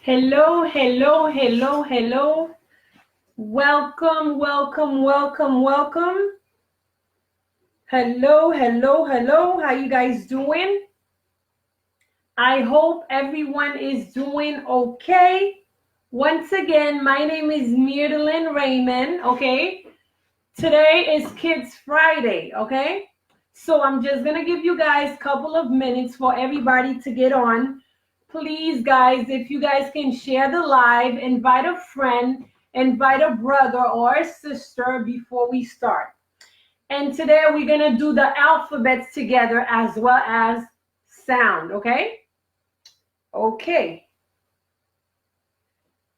Hello, hello, hello, hello. Welcome, welcome, welcome, welcome. Hello, hello, hello. How you guys doing? I hope everyone is doing okay. Once again, my name is Myrdelyn Raymond, okay? Today is Kids Friday, okay? So I'm just going to give you guys a couple of minutes for everybody to get on. Please, guys, if you guys can share the live, invite a friend, invite a brother or a sister before we start. And today we're going to do the alphabets together as well as sound, okay? Okay.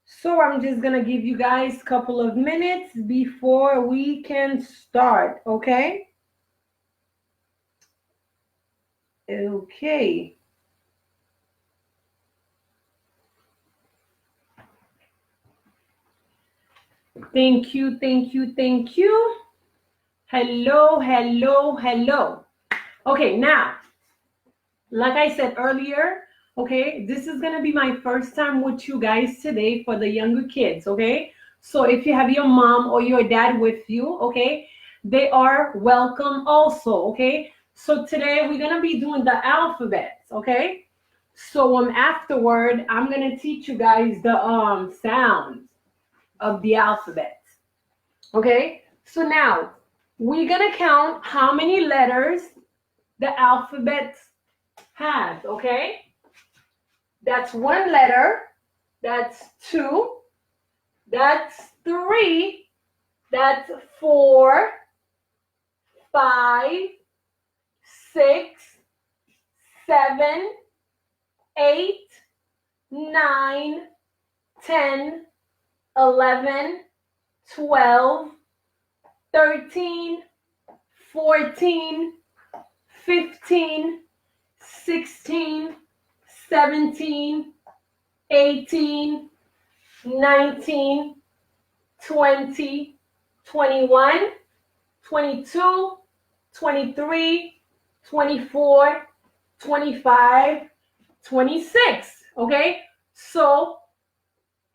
So I'm just going to give you guys a couple of minutes before we can start, okay? Okay. Thank you, thank you, thank you. Hello, hello, hello. Okay, now, like I said earlier, okay, this is going to be my first time with you guys today for the younger kids, okay? So if you have your mom or your dad with you, okay, they are welcome also, okay? So today we're going to be doing the alphabets, okay? So afterward, I'm going to teach you guys the sounds of the alphabet. Okay, so now we're gonna count how many letters the alphabet has. Okay, that's one letter, that's two, that's three, that's four, five, six, seven, 8, 9, 10, 11, 12, 13, 14, 15, 16, 17, 18, 19, 20, 21, 22, 23, 24, 25, 26. Okay? So,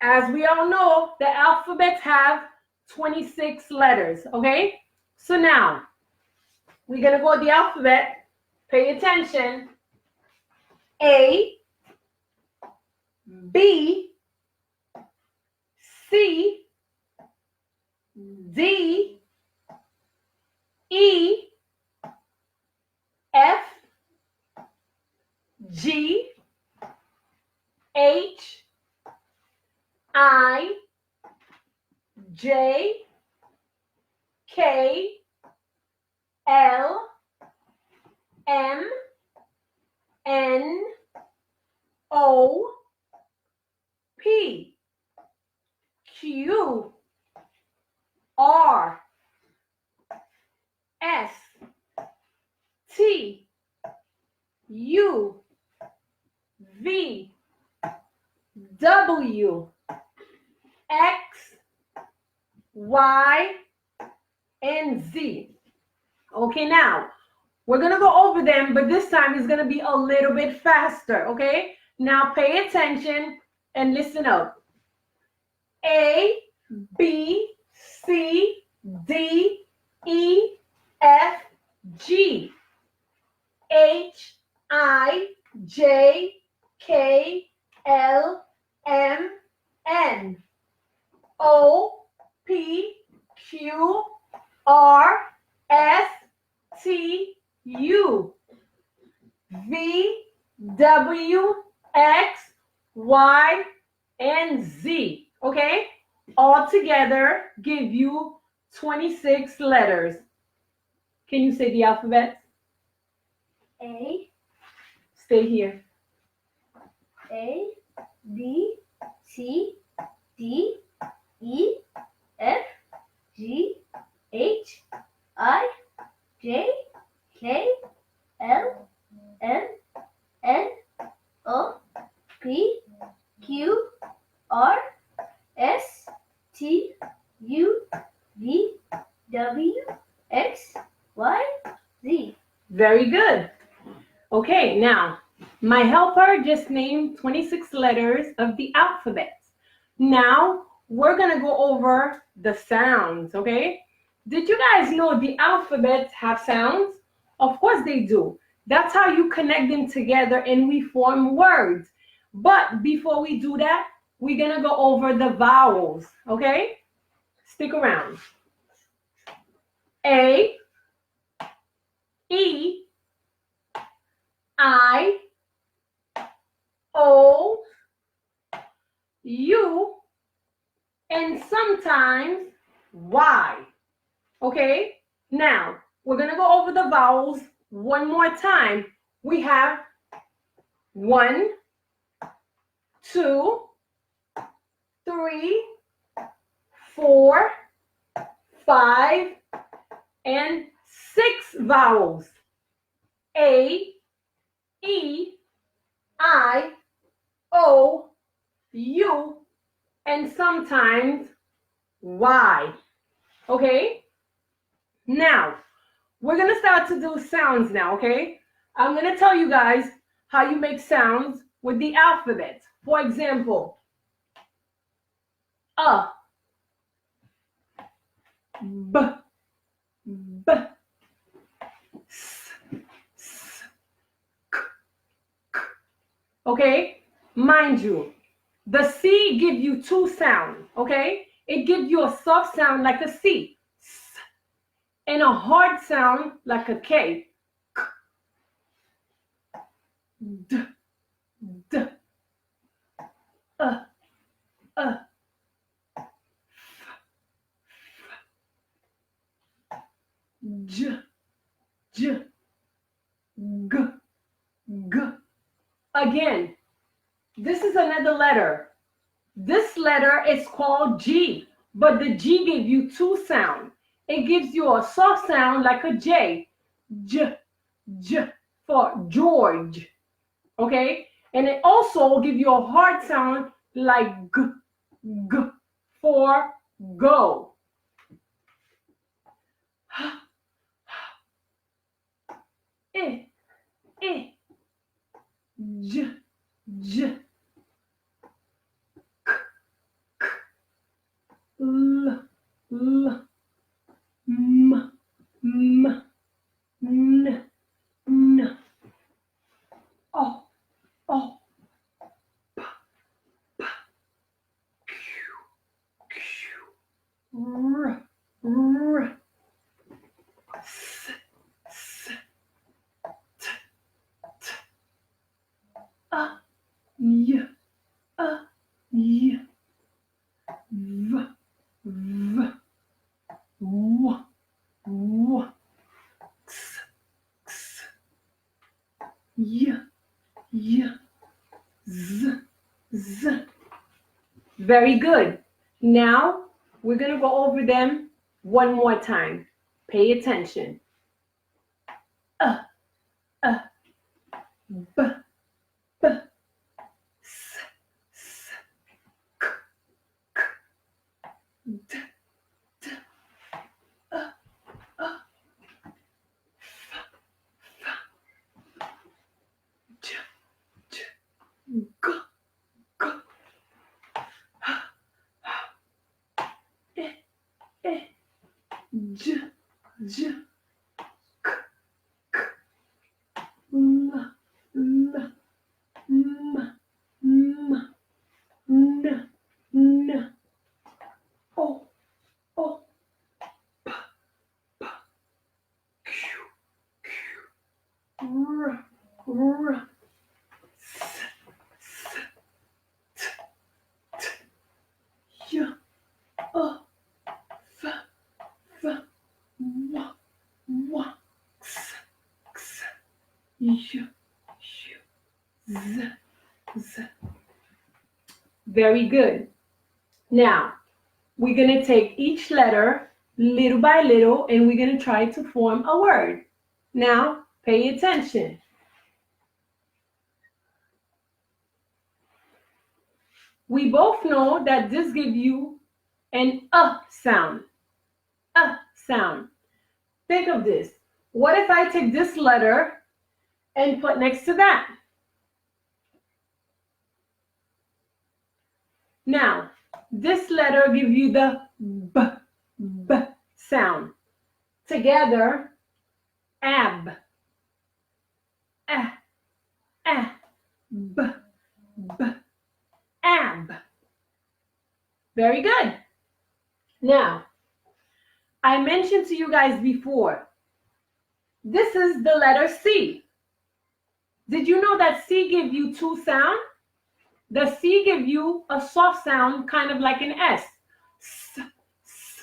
as we all know, the alphabets have 26 letters, okay? So now, we're going to go with the alphabet. Pay attention. A, B, C, D, E, F, G, H, I, J, K, L, M, N, O, P, Q, R, S, T, U, V, W, X, Y, and Z. Okay, now we're gonna go over them, but this time it's gonna be a little bit faster. Okay, now pay attention and listen up. A, B, C, D, E, F, G, H, I, J, K, L, M, N, O, P, Q, R, S, T, U, V, W, X, Y, and Z. Okay? All together give you 26 letters. Can you say the alphabet? A, Stay here. A, B, C, D, E, F, G, H, I, J, K, L, M, N, O, P, Q, R, S, T, U, V, W, X, Y, Z. Very good. Okay, now My helper just named 26 letters of the alphabet. Now, we're going to go over the sounds, okay? Did you guys know the alphabets have sounds? Of course they do. That's how you connect them together and we form words. But before we do that, we're going to go over the vowels, okay? Stick around. A, E, I, O, U, and sometimes Y. Okay? Now, we're going to go over the vowels one more time. We have 1, 2, 3, 4, 5, and 6 vowels. A, E, I, O, U, and sometimes Y. Okay? Now, we're going to start to do sounds now, okay? I'm going to tell you guys how you make sounds with the alphabet. For example, B, B, S, S, K, K. Okay? Mind you, the C gives you 2 sounds, okay? It gives you a soft sound like a C, S, and a hard sound like a K, K, D, D, J, J, G, G. Again, this is another letter. This letter is called G, but the G gives you 2 sounds. It gives you a soft sound like a J, J, J for George, okay? And it also gives you a hard sound like G, G for go. I, I, J, J, K, K, L, L, M, M, N, N, O, O, P, P, Q, Q, R, R, S, S, T, T, Y, Y, V, V, W, W, X, X, Y, Y, Z, Z. Very good. Now we're going to go over them one more time. Pay attention. B, B, S, S, K, K, D, D, F, F, J, J, G, G, H, E, J, J, K, K, L, L, M, M, N, N, O, O, P, P, Q, Q, R, R, S, S, T, T, Y, F, F, W, W, X, X, Y, Y, Z, Z. Very good. Now, we're going to take each letter little by little and we're going to try to form a word. Now, pay attention. We both know that this gives you an sound. Sound. Think of this. What if I take this letter and put next to that? Now, this letter gives you the b sound. Together, ab, b, b, ab. Very good. Now, I mentioned to you guys before, this is the letter C. Did you know that C gives you two sounds? The C gives you a soft sound, kind of like an S. S, s.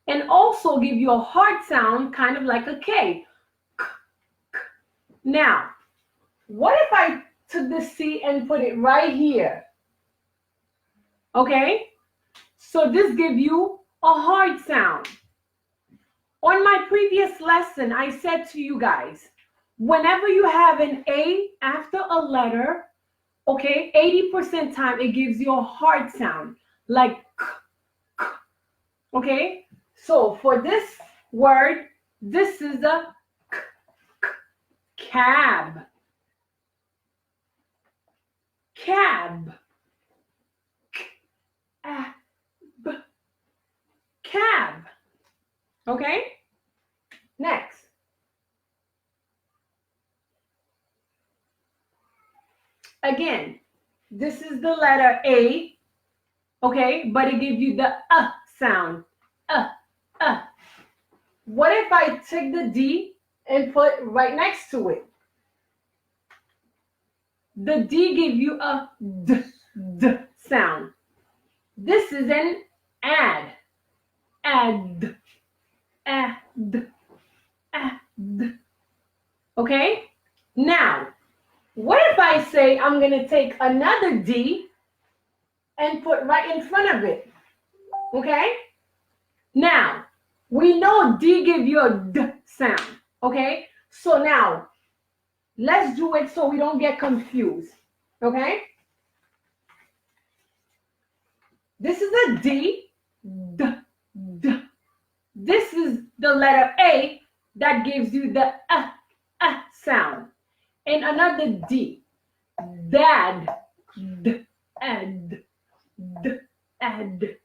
And also give you a hard sound, kind of like a K. K, k. Now, what if I took the C and put it right here? Okay? So this gives you a hard sound. On my previous lesson, I said to you guys, whenever you have an A after a letter, okay, 80% time it gives you a hard sound, like k, k. Okay? So for this word, this is a k, k, cab. Cab. B, cab. Okay? Next. Again, this is the letter A, okay? But it gives you the sound. What if I take the D and put right next to it? The D gives you a d sound. This is an ad. Ad. Ad. Ad. Okay? Now, what if I say I'm going to take another D and put right in front of it? Okay? Now, we know D gives you a d sound. Okay? So now, let's do it so we don't get confused. Okay? This is a D. D. D. This is the letter A that gives you the sound. And another D. Dad. D. Ad. D. Ad.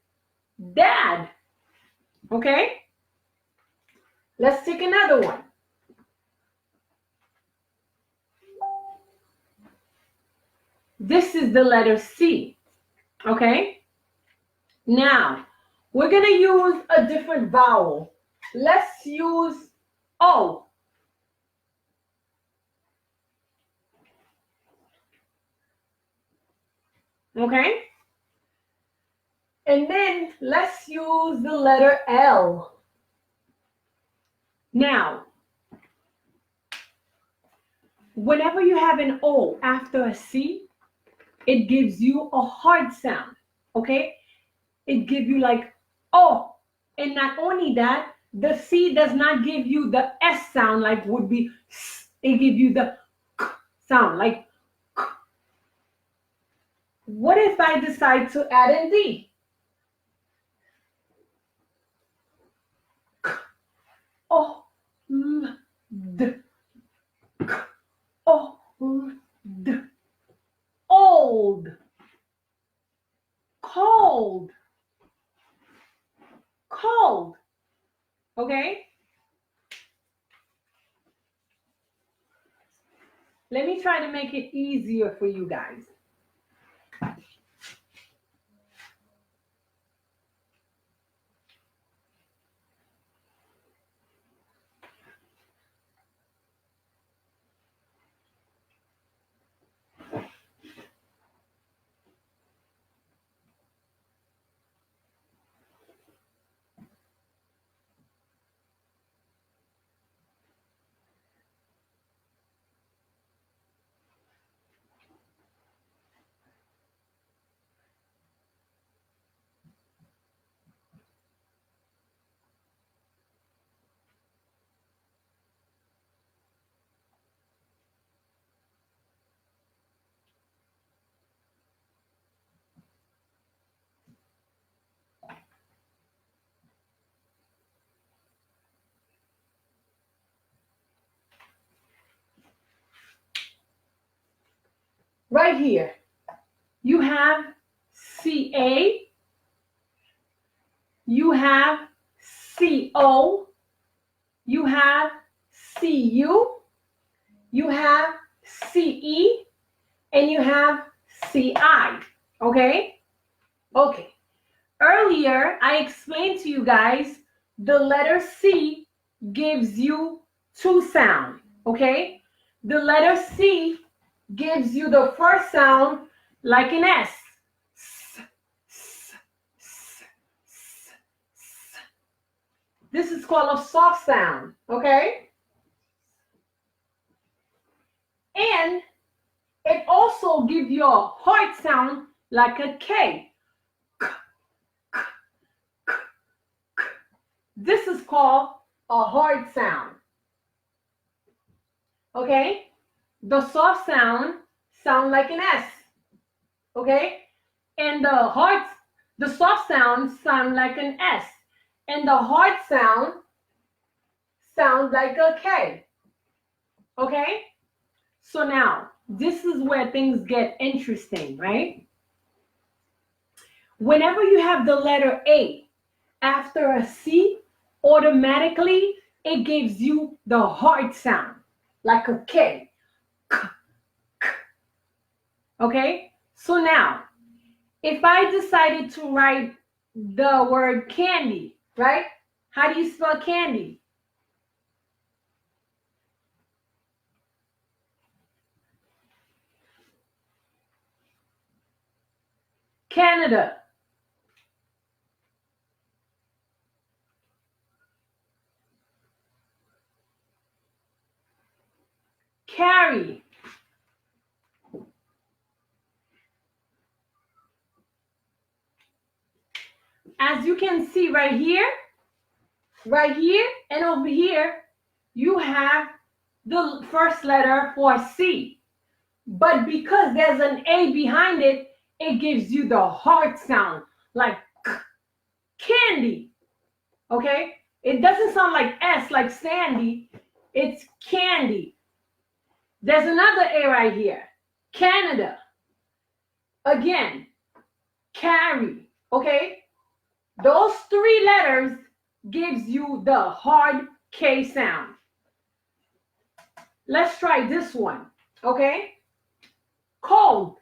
Dad. Okay? Let's take another one. This is the letter C. Okay? Now, we're going to use a different vowel. Let's use O. Okay? And then let's use the letter L. Now, whenever you have an O after a C, it gives you a hard sound. Okay? It gives you like oh. And not only that, the C does not give you the S sound like would be S. It gives you the K sound like K. What if I decide to add an D? K, O, M, D. K, O, M, D. Old. Cold. Cold. Okay? Let me try to make it easier for you guys. Right here, you have CA, you have CO, you have CU, you have CE, and you have CI. Okay? Okay. Earlier, I explained to you guys the letter C gives you two sounds. Okay? The letter C gives you the first sound like an S. This is called a soft sound. Okay? And it also gives you a hard sound like a K. This is called a hard sound. Okay? The soft sound like an S. Okay? And the soft sound like an S. And the hard sound like a K. Okay? So now, this is where things get interesting, right? Whenever you have the letter A after a C, automatically it gives you the hard sound, like a K. Okay? So now, if I decided to write the word candy, right? How do you spell candy? Canada. Carry. As you can see right here, and over here, you have the first letter for C. But because there's an A behind it, it gives you the hard sound, like candy. Okay? It doesn't sound like S, like Sandy. It's candy. There's another A right here. Canada. Again, carry. Okay? Those three letters gives you the hard K sound. Let's try this one. Okay? Cold.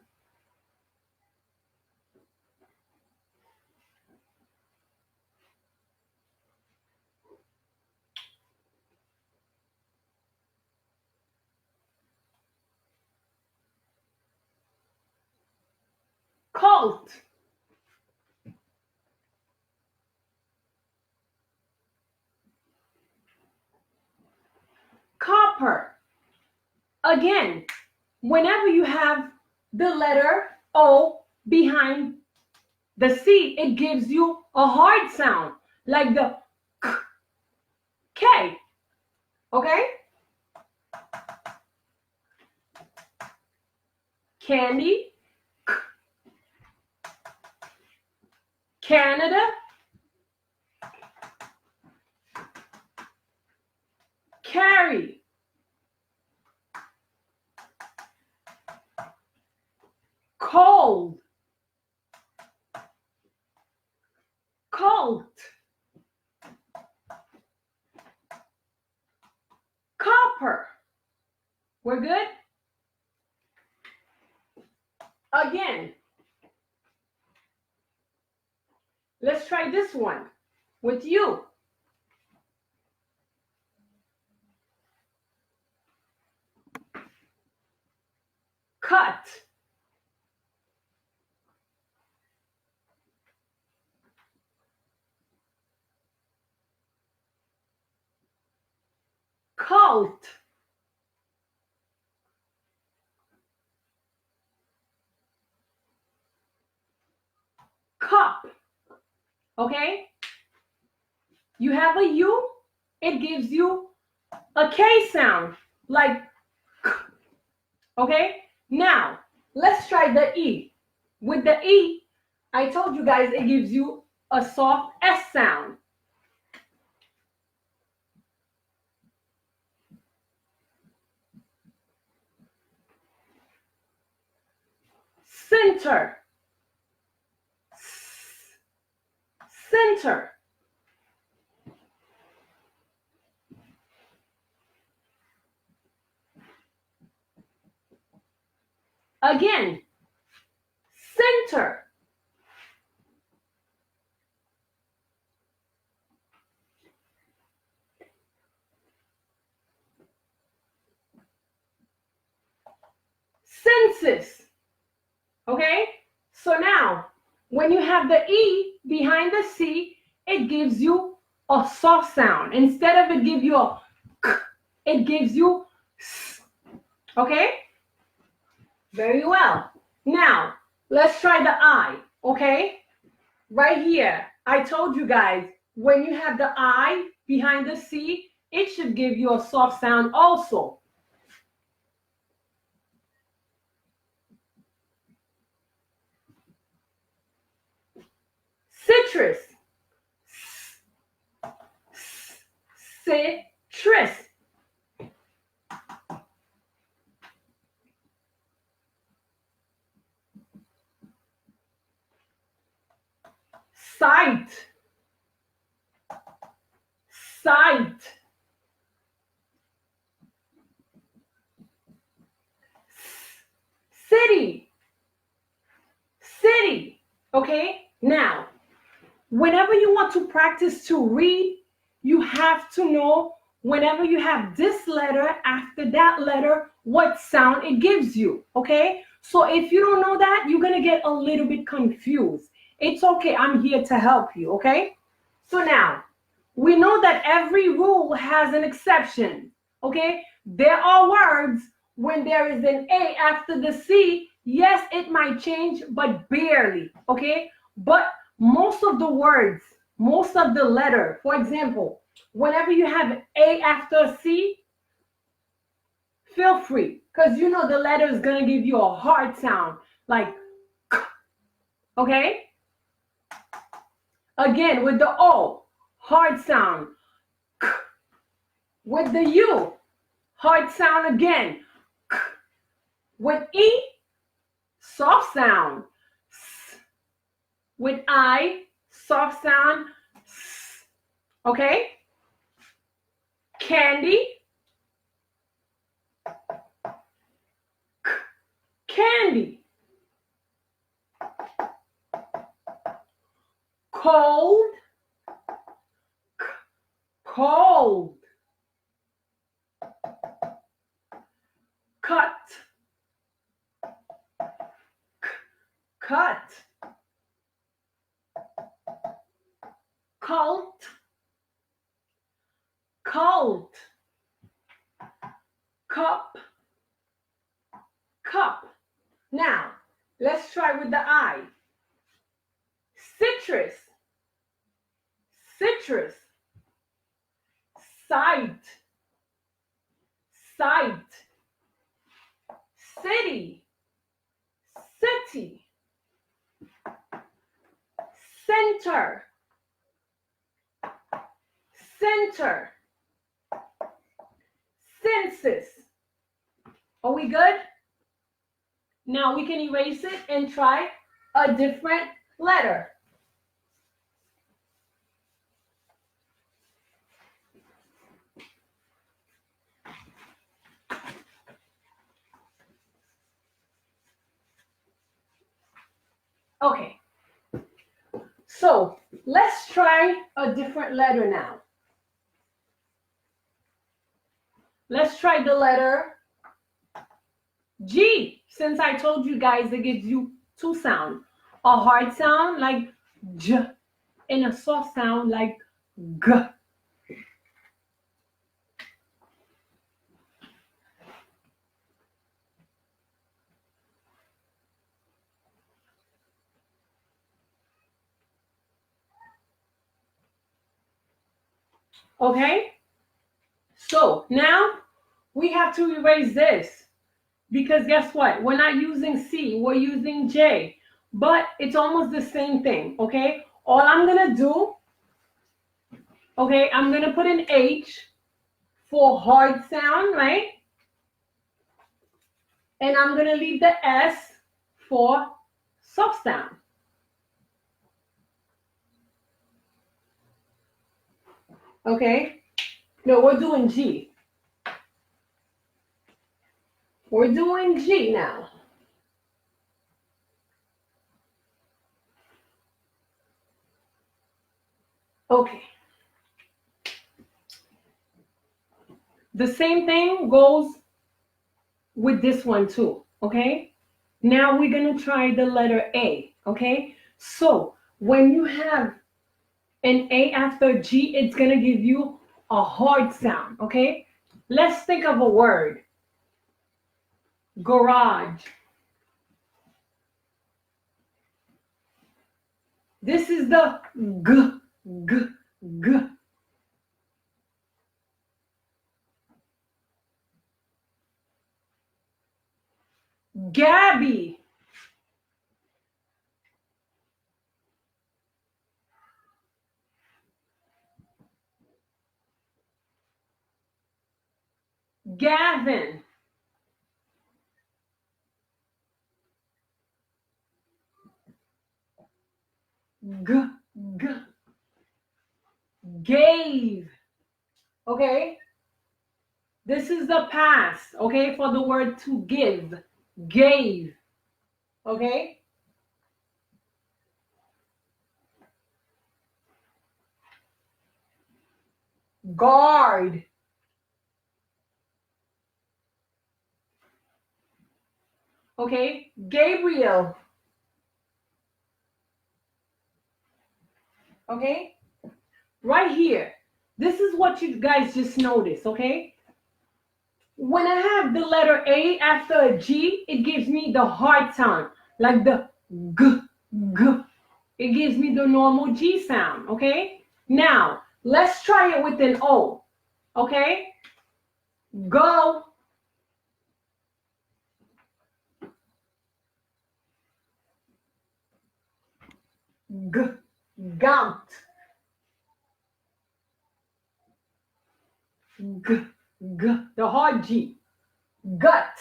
Colt. Copper. Again, whenever you have the letter O behind the C, it gives you a hard sound, like the K. Okay? Candy. Canada. Carry. Cold. Colt. Copper. We're good? Again, let's try this one with you. Cut. Cult. Cup. Okay? You have a U, it gives you a K sound, like K. Okay? Now, let's try the E. With the E, I told you guys it gives you a soft S sound. Center. Center. Again, center. Census. Okay? So now, when you have the E behind the C, it gives you a soft sound. Instead of it give you a K, it gives you S. Okay? Very well. Now, let's try the I. Okay? Right here, I told you guys, when you have the I behind the C, it should give you a soft sound also. Citrus. Citrus. Sight. Sight. City. City. Okay? Now, whenever you want to practice to read, you have to know whenever you have this letter after that letter, what sound it gives you. Okay? So if you don't know that, you're going to get a little bit confused. It's okay. I'm here to help you. Okay? So now, we know that every rule has an exception. Okay? There are words when there is an A after the C. Yes, it might change, but barely. Okay? But most of the words, most of the letter, for example, whenever you have A after C, feel free, because you know the letter is going to give you a hard sound, like K. Okay? Again, with the O, hard sound. K. With the U, hard sound again. K. With E, soft sound. S. With I, soft sound. S. Okay? Candy. K. Candy. Cold. K. Cold. Cut. K. Cut. Cult. Cult. Cup. Cup. Now, let's try with the I. Citrus. Citrus. Sight. Sight. City. City. Center. Center. Census. Are we good? Now we can erase it and try a different letter. Okay. So let's try a different letter now. Let's try the letter G. Since I told you guys it gives you two sounds. A hard sound like J and a soft sound like G. Okay? So now we have to erase this because guess what? We're not using C, we're using J, but it's almost the same thing, okay? All I'm gonna do, okay, I'm gonna put an H for hard sound, right? And I'm gonna leave the S for soft sound. Okay? No, we're doing G. We're doing G now. Okay. The same thing goes with this one too. Okay? Now we're going to try the letter A. Okay? So when you have an A after G, it's going to give you a hard sound. Okay? Let's think of a word. Garage. This is the G, G, G. Gabby. Gavin. G, G. Gave. Okay? This is the past, okay, for the word to give. Gave. Okay? Guard. Okay? Gabriel. Okay? Right here. This is what you guys just noticed, okay? When I have the letter A after a G, it gives me the hard sound, like the G, G. It gives me the normal G sound, okay? Now, let's try it with an O, okay? Go. G, gout. G, G, the hard G. Gut.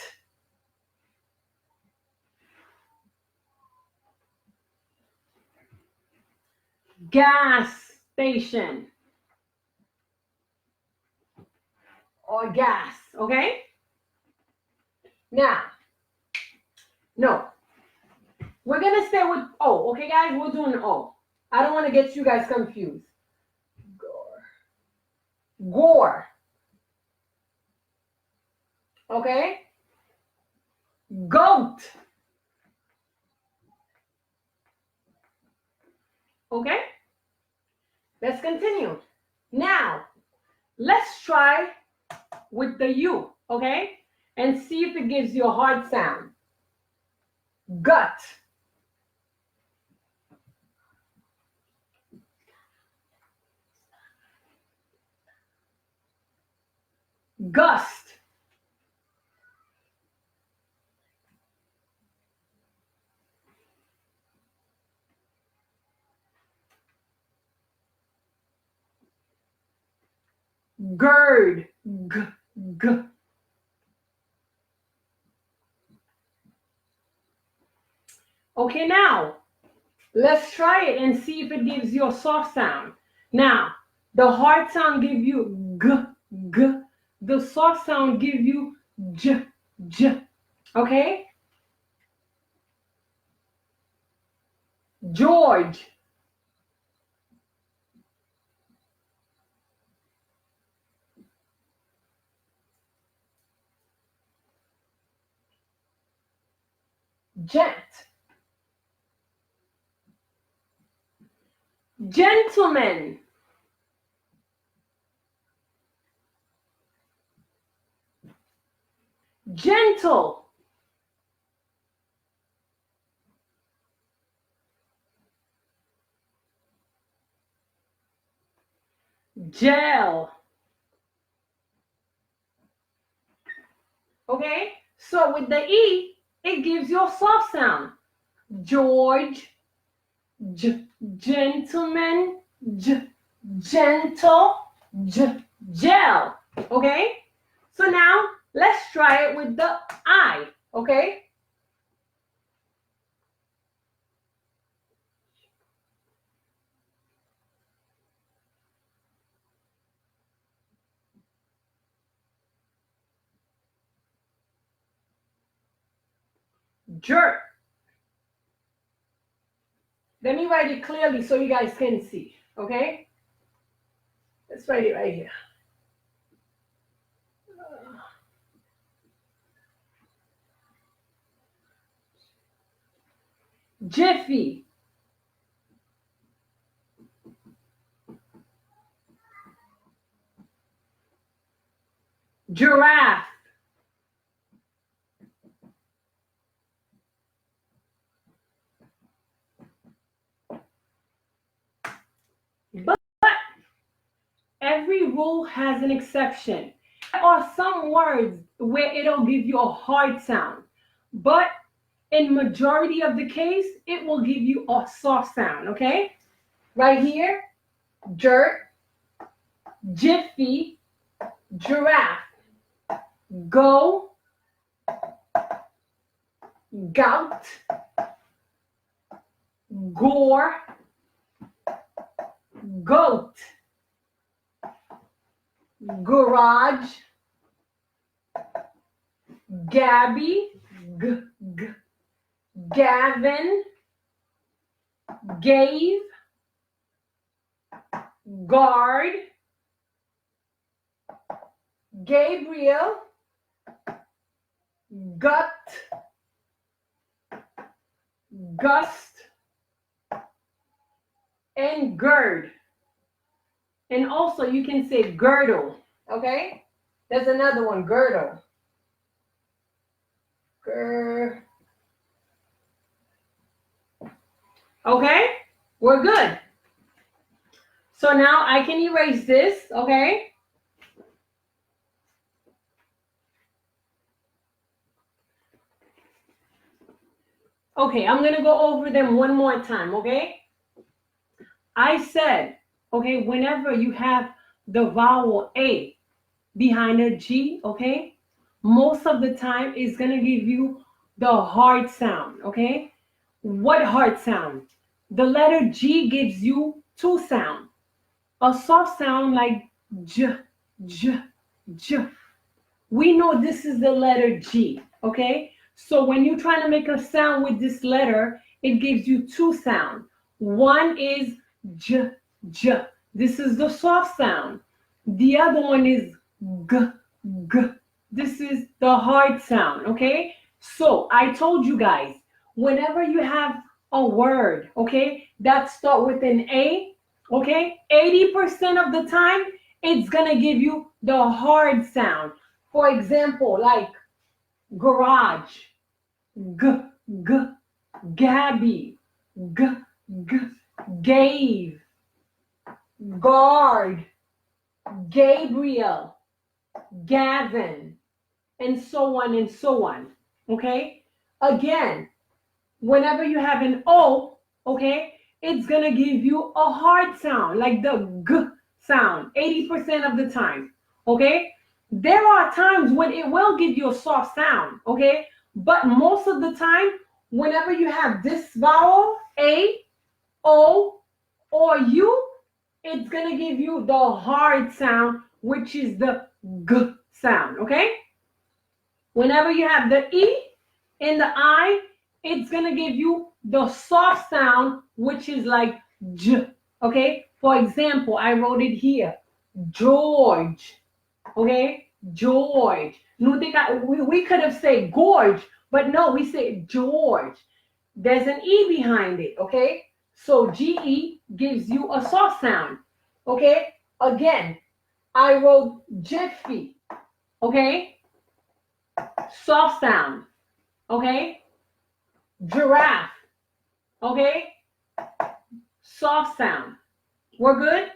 Gas station or gas, okay? Now, no, we're gonna stay with O, okay, guys? We're doing O. I don't want to get you guys confused. Gore. Gore. Okay? Goat. Okay? Let's continue. Now, let's try with the U, okay? And see if it gives you a hard sound. Gut. Gust. Gird. G, g. Okay, now, let's try it and see if it gives you a soft sound. Now, the hard sound give you G, G. The soft sound give you J, J. Okay? George. Jet. Gentleman. Gentle. Gel. Okay? So with the E, it gives you a soft sound. George. J, gentleman. J, gentle. J, gel. Okay? So now let's try it with the I. Okay? Jerk. Let me write it clearly so you guys can see, okay? Let's write it right here. Jiffy. Giraffe. But every rule has an exception. There are some words where it'll give you a hard sound, but in majority of the case, it will give you a soft sound, okay? Right here, jerk, jiffy, giraffe, go, gout, gore, goat, garage, Gabby, Gavin, gave, guard, Gabriel, gut, gust, and gird. And also you can say girdle, okay? There's another one, girdle. Okay, we're good. So now I can erase this, okay? Okay, I'm gonna go over them one more time, okay? I said, okay, whenever you have the vowel A behind a G, okay, most of the time it's gonna give you the hard sound, okay? What hard sound? The letter G gives you two sounds. A soft sound like J, J, J. We know this is the letter G, okay? So when you're trying to make a sound with this letter, it gives you two sounds. One is J, J. This is the soft sound. The other one is G, G. This is the hard sound, okay? So I told you guys, whenever you have a word, okay, that start with an A, okay, 80% of the time, it's gonna give you the hard sound. For example, like garage, G, G, Gabby, G, G, gave, guard, Gabriel, Gavin, and so on and so on. Okay? Again, whenever you have an O, okay, it's gonna give you a hard sound, like the G sound, 80% of the time. Okay? There are times when it will give you a soft sound, okay? But most of the time, whenever you have this vowel, A, O, or U, it's gonna give you the hard sound, which is the G sound, okay? Whenever you have the E in the I, it's gonna give you the soft sound, which is like J, okay? For example, I wrote it here, George, okay? George. We could have said gorge, but no, we say George. There's an E behind it, okay? So GE gives you a soft sound, okay? Again, I wrote jiffy, okay? Soft sound, okay? Giraffe, okay? Soft sound. We're good?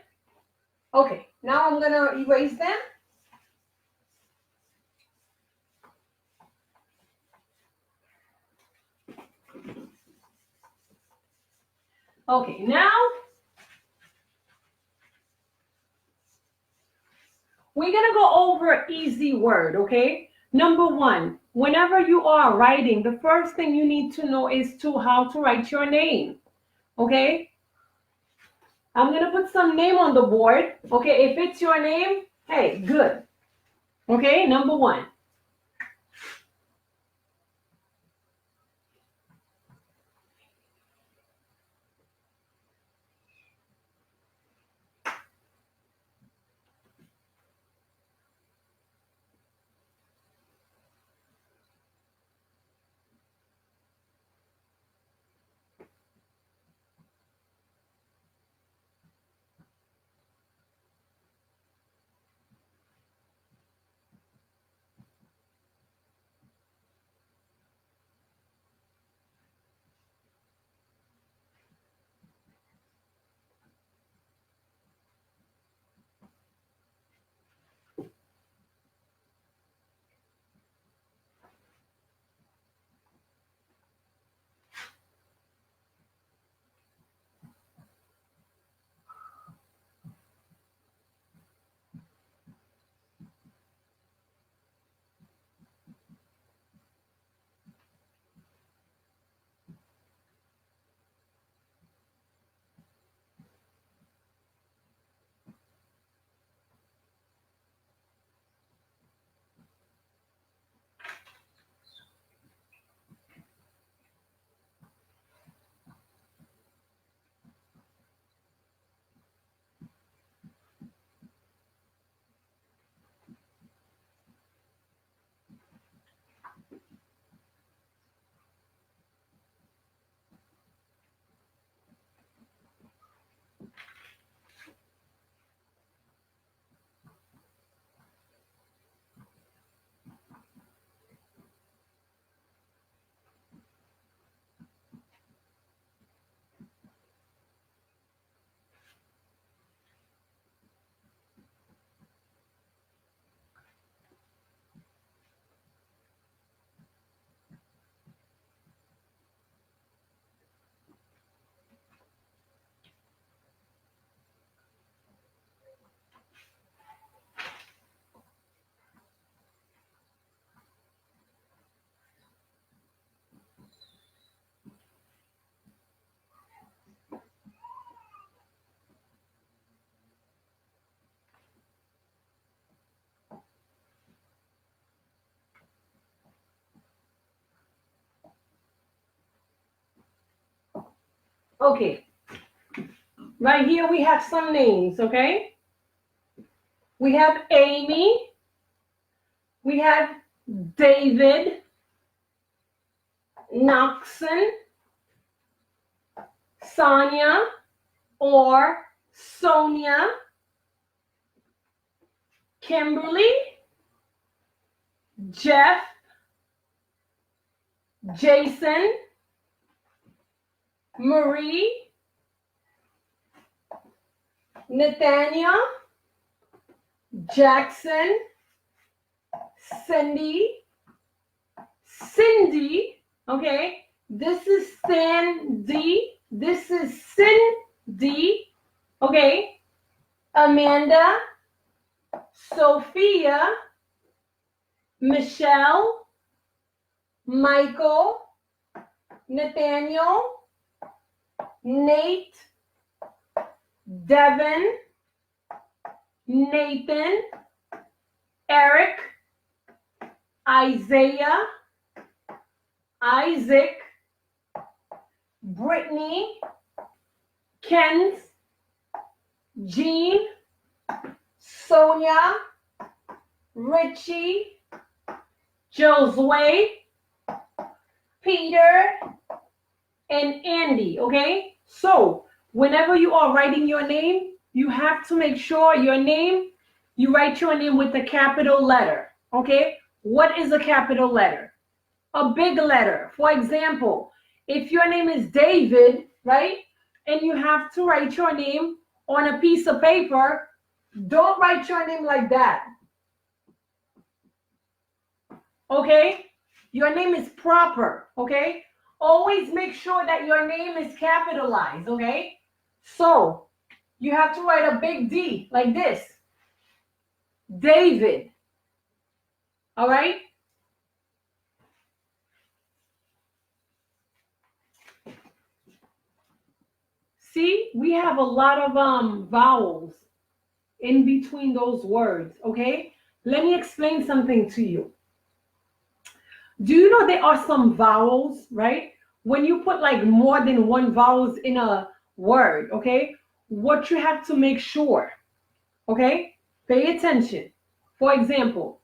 Okay, now I'm gonna erase them. Okay, now we're gonna go over an easy word, okay? Number one, whenever you are writing, the first thing you need to know is how to write your name, okay? I'm gonna put some name on the board, okay? If it's your name, hey, good. Okay, number one. Okay. Right here we have some names, okay? We have Amy. We have David, Noxon, Sonia or Sonia, Kimberly, Jeff, Jason, Marie, Nathaniel, Jackson, Cindy, Cindy, okay? This is Sandy. This is Cindy, okay? Amanda, Sophia, Michelle, Michael, Nathaniel, Nate, Devin, Nathan, Eric, Isaiah, Isaac, Brittany, Ken's, Jean, Sonia, Richie, Josue, Peter, and Andy, okay? So whenever you are writing your name, you have to make sure your name, you write your name with a capital letter, okay? What is a capital letter? A big letter. For example, if your name is David, right? And you have to write your name on a piece of paper, don't write your name like that. Okay? Your name is proper, okay? Always make sure that your name is capitalized, okay? So, you have to write a big D like this. David. All right? See, we have a lot of vowels in between those words, okay? Let me explain something to you. Do you know there are some vowels, right? When you put like more than one vowels in a word, okay? What you have to make sure, okay? Pay attention. For example,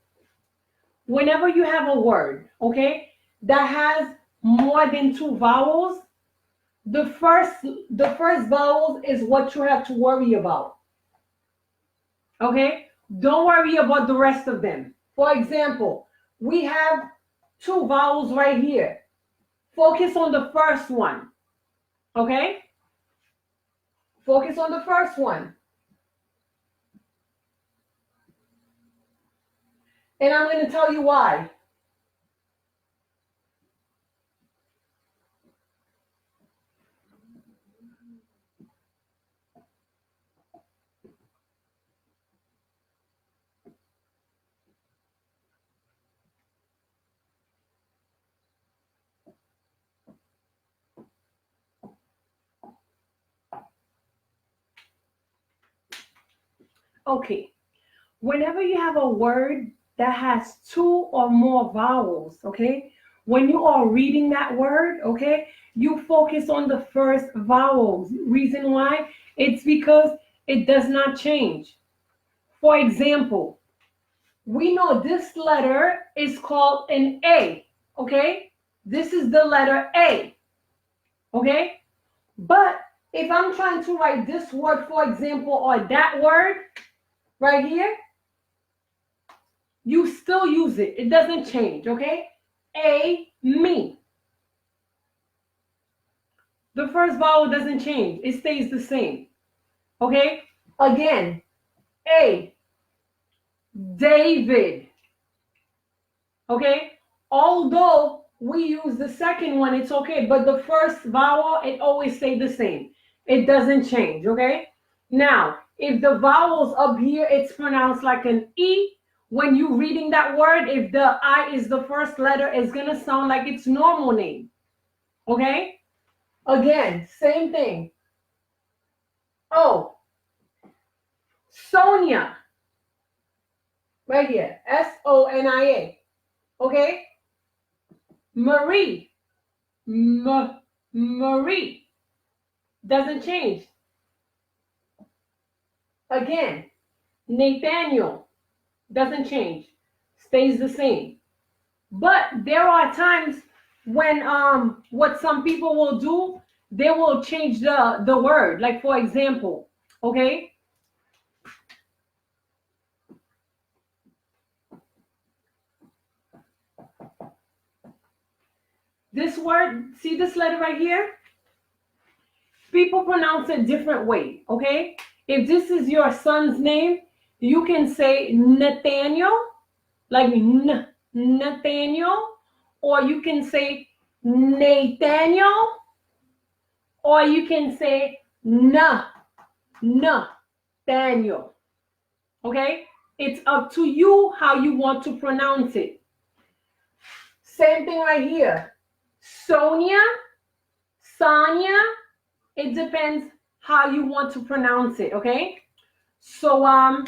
whenever you have a word, okay, that has more than two vowels, the first vowel is what you have to worry about. Okay? Don't worry about the rest of them. For example, we have two vowels right here. Focus on the first one. Okay? Focus on the first one. And I'm going to tell you why. Okay. Whenever you have a word that has two or more vowels, okay, when you are reading that word, okay, you focus on the first vowels. Reason why? It's because it does not change. For example, we know this letter is called an A, okay? This is the letter A, okay? But if I'm trying to write this word, for example, or that word right here, you still use it. It doesn't change, okay? A, me. The first vowel doesn't change. It stays the same, okay? Again, A, David, okay? Although we use the second one, it's okay, but the first vowel, it always stays the same. It doesn't change, okay? Now, if the vowels up here, it's pronounced like an E, when you're reading that word, if the I is the first letter, it's going to sound like its normal name. Okay? Again, same thing. Oh, Sonia. Right here. Sonia. Okay? Marie. Marie. doesn't change. Again, Nathaniel doesn't change, stays the same. But there are times when what some people will do, they will change the word. Like for example, okay, this word, see this letter right here? People pronounce it different way, okay? If this is your son's name, you can say Nathaniel, like Nathaniel, or you can say Nathaniel, or you can say Nathaniel, okay? It's up to you how you want to pronounce it. Same thing right here. Sonia, Sonia, it depends how you want to pronounce it, okay? So I'm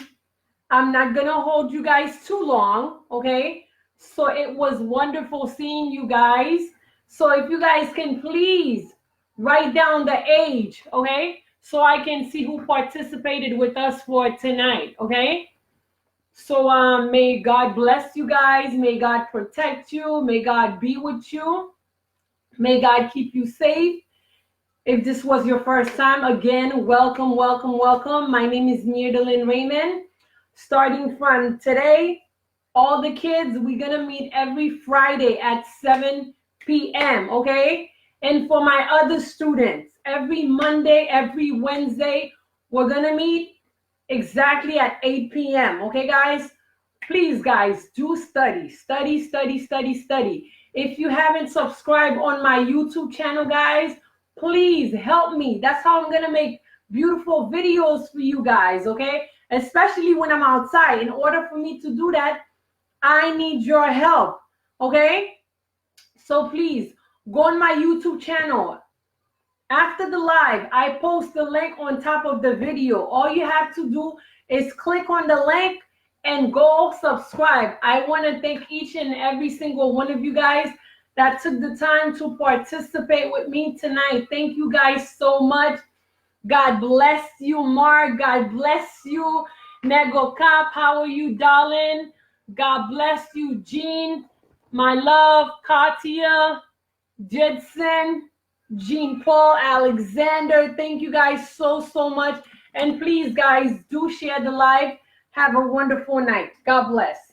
not gonna hold you guys too long, okay? So it was wonderful seeing you guys. So if you guys can please write down the age, okay? So I can see who participated with us for tonight, okay? So may God bless you guys. May God protect you. May God be with you. May God keep you safe. If this was your first time, again, welcome, welcome, welcome. My name is Mirdalyn Raymond. Starting from today, all the kids, we're going to meet every Friday at 7 p.m., okay? And for my other students, every Monday, every Wednesday, we're going to meet exactly at 8 p.m., okay, guys? Please, guys, do study. Study, study, study, study. If you haven't subscribed on my YouTube channel, guys, please help me. That's how I'm going to make beautiful videos for you guys, okay? Especially when I'm outside. In order for me to do that, I need your help, okay? So please, go on my YouTube channel. After the live, I post the link on top of the video. All you have to do is click on the link and go subscribe. I want to thank each and every single one of you guys that took the time to participate with me tonight. Thank you guys so much. God bless you, Mark. God bless you, Nego Cap. How are you, darling? God bless you, Jean. My love, Katia, Jedson, Jean Paul, Alexander. Thank you guys so, so much. And please, guys, do share the live. Have a wonderful night. God bless.